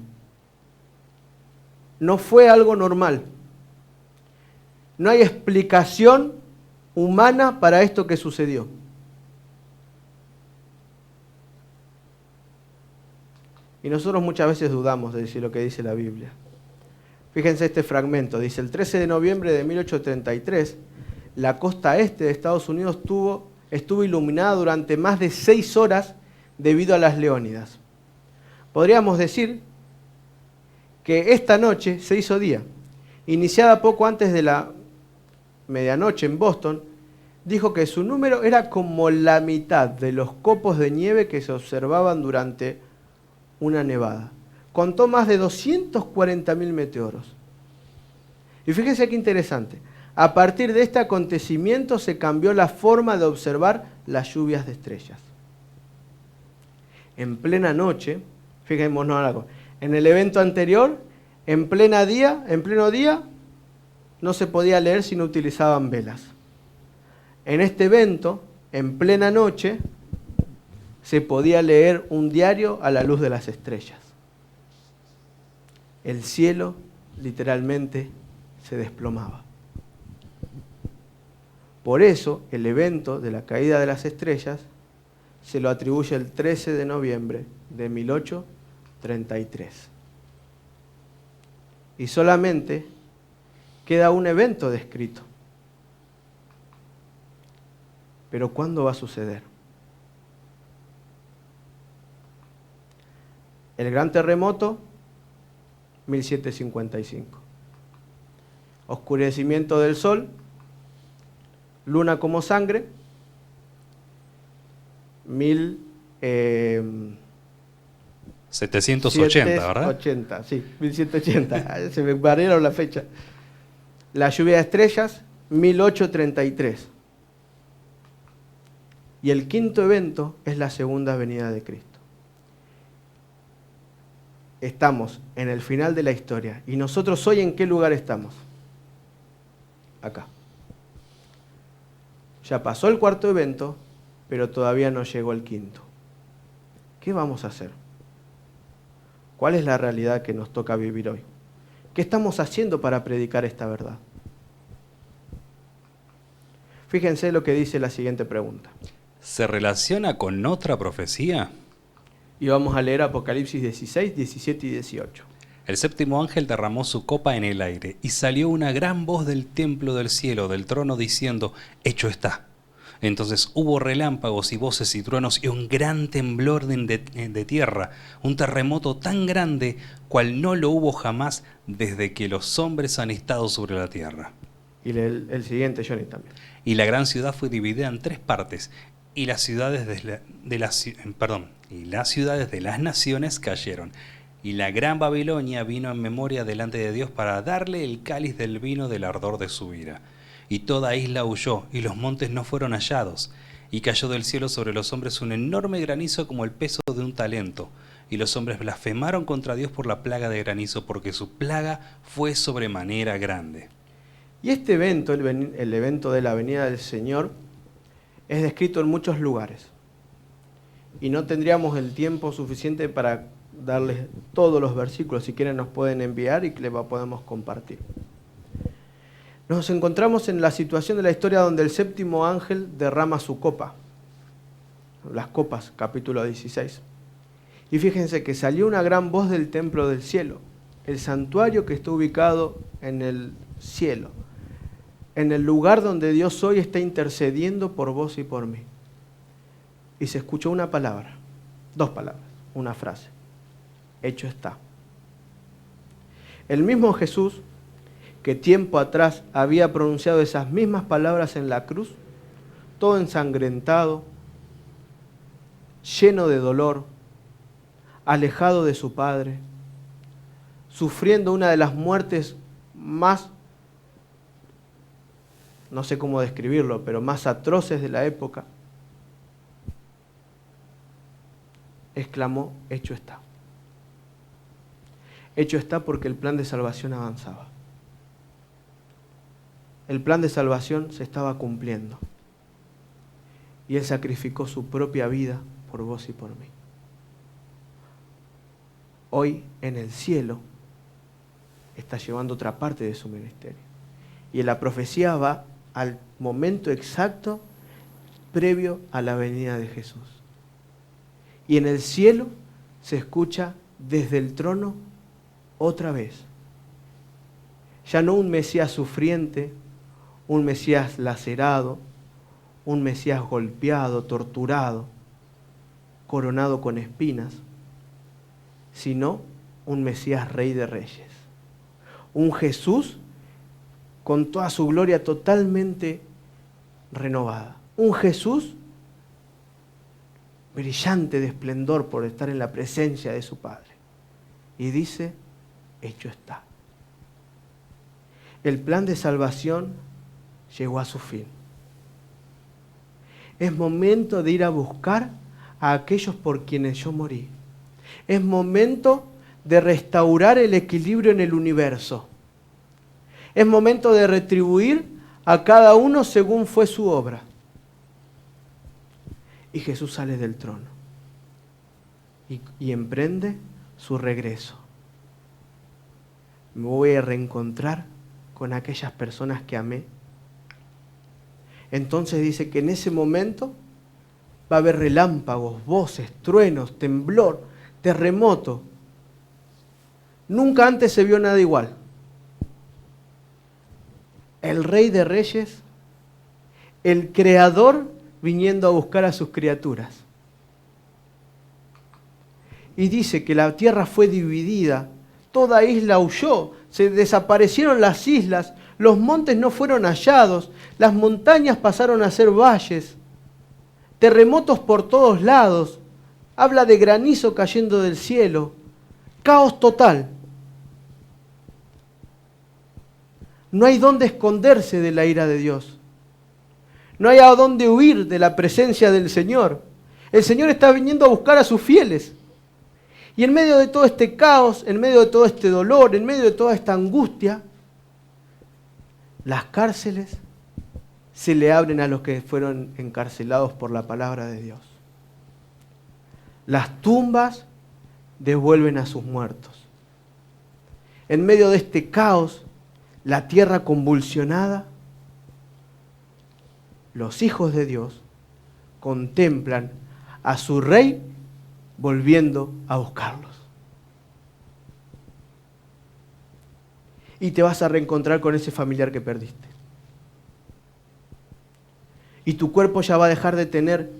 No fue algo normal. No hay explicación humana para esto que sucedió. Y nosotros muchas veces dudamos de lo que dice la Biblia. Fíjense este fragmento. Dice, el 13 de noviembre de 1833, la costa este de Estados Unidos estuvo iluminada durante más de 6 horas debido a las Leónidas. Podríamos decir que esta noche se hizo día. Iniciada poco antes de la medianoche en Boston, dijo que su número era como la mitad de los copos de nieve que se observaban durante una nevada. Contó más de 240.000 meteoros. Y fíjense qué interesante. A partir de este acontecimiento se cambió la forma de observar las lluvias de estrellas. En plena noche, fijémonos algo, en el evento anterior, en pleno día, no se podía leer si no utilizaban velas. En este evento, en plena noche, se podía leer un diario a la luz de las estrellas. el cielo literalmente se desplomaba. Por eso el evento de la caída de las estrellas se lo atribuye el 13 de noviembre de 1833. Y solamente queda un evento descrito. Pero ¿cuándo va a suceder? El gran terremoto, 1755. Oscurecimiento del sol, luna como sangre, 780, ¿verdad? 1780, sí, 1780. Se me variaron la fecha. La lluvia de estrellas, 1833. Y el quinto evento es la segunda venida de Cristo. Estamos en el final de la historia. ¿Y nosotros hoy en qué lugar estamos? Acá. Ya pasó el cuarto evento, pero todavía no llegó el quinto. ¿Qué vamos a hacer? ¿Cuál es la realidad que nos toca vivir hoy? ¿Qué estamos haciendo para predicar esta verdad? Fíjense lo que dice la siguiente pregunta. ¿Se relaciona con otra profecía? Y vamos a leer Apocalipsis 16, 17 y 18. El séptimo ángel derramó su copa en el aire, y salió una gran voz del templo del cielo, del trono, diciendo: hecho está. Entonces hubo relámpagos y voces y truenos y un gran temblor de tierra, un terremoto tan grande cual no lo hubo jamás desde que los hombres han estado sobre la tierra. Y el siguiente, Johnny, también. Y la gran ciudad fue dividida en 3 partes, y las ciudades las ciudades de las naciones cayeron. Y la gran Babilonia vino en memoria delante de Dios para darle el cáliz del vino del ardor de su ira. Y toda isla huyó, y los montes no fueron hallados. Y cayó del cielo sobre los hombres un enorme granizo como el peso de un talento. Y los hombres blasfemaron contra Dios por la plaga de granizo, porque su plaga fue sobremanera grande. Y este evento, el evento de la venida del Señor, es descrito en muchos lugares. Y no tendríamos el tiempo suficiente para darles todos los versículos. Si quieren nos pueden enviar y les podemos compartir. Nos encontramos en la situación de la historia donde el séptimo ángel derrama su copa. Las copas, capítulo 16. Y fíjense que salió una gran voz del templo del cielo, el santuario que está ubicado en el cielo, en el lugar donde Dios hoy está intercediendo por vos y por mí. Y se escuchó una palabra, 2 palabras, una frase: hecho está. El mismo Jesús, que tiempo atrás había pronunciado esas mismas palabras en la cruz, todo ensangrentado, lleno de dolor, alejado de su Padre, sufriendo una de las muertes más, no sé cómo describirlo, pero más atroces de la época, exclamó: hecho está. Hecho está porque el plan de salvación avanzaba. El plan de salvación se estaba cumpliendo. Y Él sacrificó su propia vida por vos y por mí. Hoy en el cielo está llevando otra parte de su ministerio. Y la profecía va al momento exacto previo a la venida de Jesús. Y en el cielo se escucha desde el trono otra vez. Ya no un Mesías sufriente, un Mesías lacerado, un Mesías golpeado, torturado, coronado con espinas, sino un Mesías Rey de Reyes. Un Jesús con toda su gloria totalmente renovada. Un Jesús brillante de esplendor por estar en la presencia de su Padre. Y dice: hecho está. El plan de salvación llegó a su fin. Es momento de ir a buscar a aquellos por quienes yo morí. Es momento de restaurar el equilibrio en el universo. Es momento de retribuir a cada uno según fue su obra. Y Jesús sale del trono y emprende su regreso. me voy a reencontrar con aquellas personas que amé. Entonces dice que en ese momento va a haber relámpagos, voces, truenos, temblor, terremoto. Nunca antes se vio nada igual. El Rey de Reyes, el Creador viniendo a buscar a sus criaturas. Y dice que la tierra fue dividida, toda isla huyó, se desaparecieron las islas, los montes no fueron hallados, las montañas pasaron a ser valles, terremotos por todos lados, habla de granizo cayendo del cielo, caos total. No hay dónde esconderse de la ira de Dios. No hay a dónde huir de la presencia del Señor. El Señor está viniendo a buscar a sus fieles. Y en medio de todo este caos, en medio de todo este dolor, en medio de toda esta angustia, las cárceles se le abren a los que fueron encarcelados por la palabra de Dios. Las tumbas devuelven a sus muertos. En medio de este caos, la tierra convulsionada, los hijos de Dios contemplan a su Rey volviendo a buscarlos. Y te vas a reencontrar con ese familiar que perdiste. Y tu cuerpo ya va a dejar de tener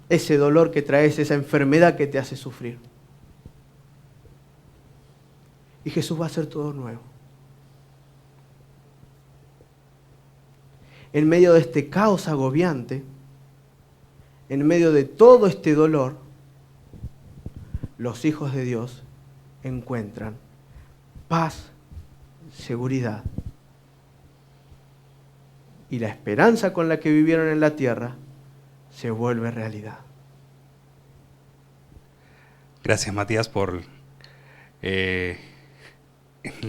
ese dolor que traes, esa enfermedad que te hace sufrir. Y Jesús va a hacer todo nuevo. En medio de este caos agobiante, en medio de todo este dolor, los hijos de Dios encuentran paz, seguridad. Y la esperanza con la que vivieron en la tierra se vuelve realidad. Gracias, Matías, por las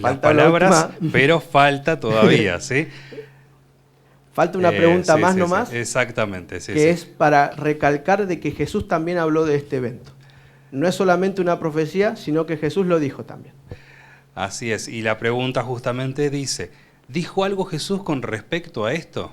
Falta palabras, pero falta todavía, ¿sí? Falta una pregunta más nomás. Sí, exactamente, sí. Que es para recalcar de que Jesús también habló de este evento. No es solamente una profecía, sino que Jesús lo dijo también. Así es, y la pregunta justamente dice, ¿dijo algo Jesús con respecto a esto?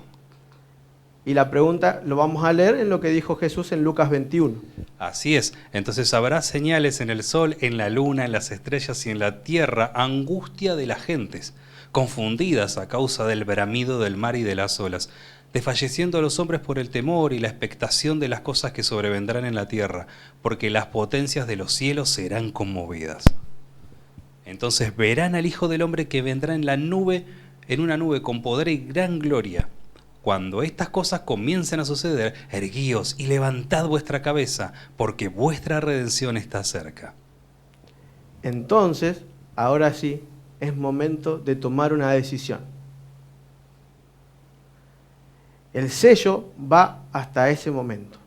Y la pregunta lo vamos a leer en lo que dijo Jesús en Lucas 21. Así es, entonces habrá señales en el sol, en la luna, en las estrellas y en la tierra, angustia de las gentes, confundidas a causa del bramido del mar y de las olas, desfalleciendo los hombres por el temor y la expectación de las cosas que sobrevendrán en la tierra, porque las potencias de los cielos serán conmovidas. Entonces verán al Hijo del Hombre que vendrá en la nube, en una nube con poder y gran gloria. Cuando estas cosas comiencen a suceder, erguíos y levantad vuestra cabeza, porque vuestra redención está cerca. Entonces, ahora sí, es momento de tomar una decisión. El sello va hasta ese momento.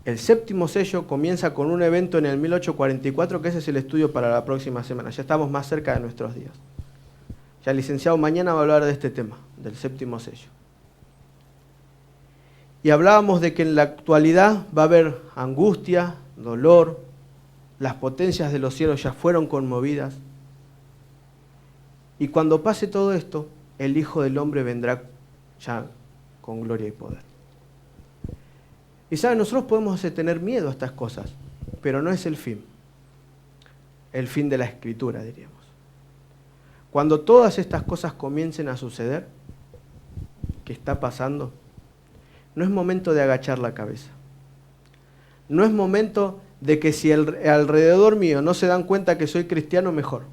El séptimo sello comienza con un evento en el 1844, que ese es el estudio para la próxima semana. Ya estamos más cerca de nuestros días. Ya el licenciado mañana va a hablar de este tema, del séptimo sello. Y hablábamos de que en la actualidad va a haber angustia, dolor, las potencias de los cielos ya fueron conmovidas. Y cuando pase todo esto, el Hijo del Hombre vendrá ya con gloria y poder. Y saben, nosotros podemos tener miedo a estas cosas, pero no es el fin de la Escritura, diríamos. Cuando todas estas cosas comiencen a suceder, ¿qué está pasando? No es momento de agachar la cabeza. No es momento de que si alrededor mío no se dan cuenta que soy cristiano, mejor.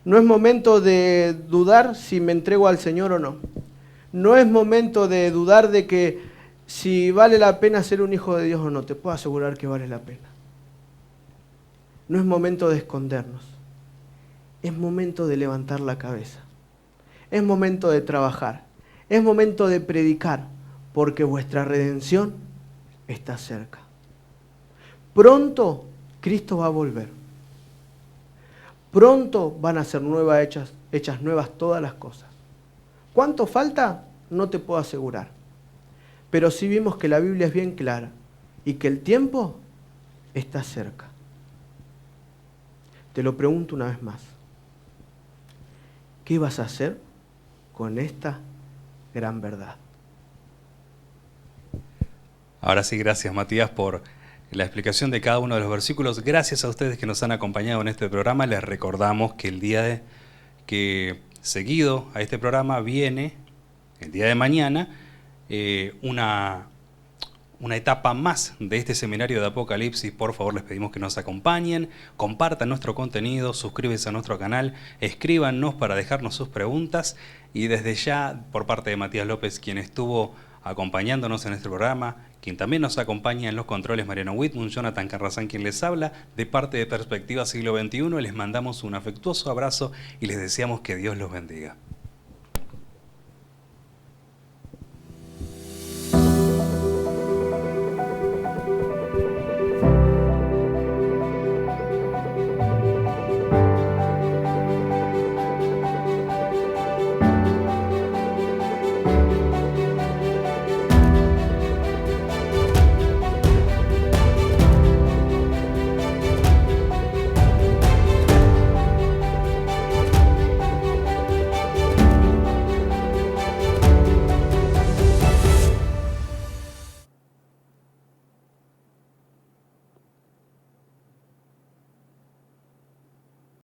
No es momento de dudar si me entrego al Señor o no. No es momento de dudar de que si vale la pena ser un hijo de Dios o no. Te puedo asegurar que vale la pena. No es momento de escondernos. Es momento de levantar la cabeza. Es momento de trabajar. Es momento de predicar, porque vuestra redención está cerca. Pronto Cristo va a volver. Pronto van a ser hechas nuevas todas las cosas. ¿Cuánto falta? No te puedo asegurar. Pero sí vimos que la Biblia es bien clara y que el tiempo está cerca. Te lo pregunto una vez más. ¿Qué vas a hacer con esta gran verdad? Ahora sí, gracias Matías por la explicación de cada uno de los versículos. Gracias a ustedes que nos han acompañado en este programa. Les recordamos que el día que seguido a este programa viene, el día de mañana, una etapa más de este seminario de Apocalipsis. Por favor, les pedimos que nos acompañen, compartan nuestro contenido, suscríbanse a nuestro canal, escríbanos para dejarnos sus preguntas y desde ya, por parte de Matías López, quien estuvo acompañándonos en este programa, quien también nos acompaña en los controles, Mariano Whitman, Jonathan Carrazán, quien les habla, de parte de Perspectiva Siglo XXI, les mandamos un afectuoso abrazo y les deseamos que Dios los bendiga.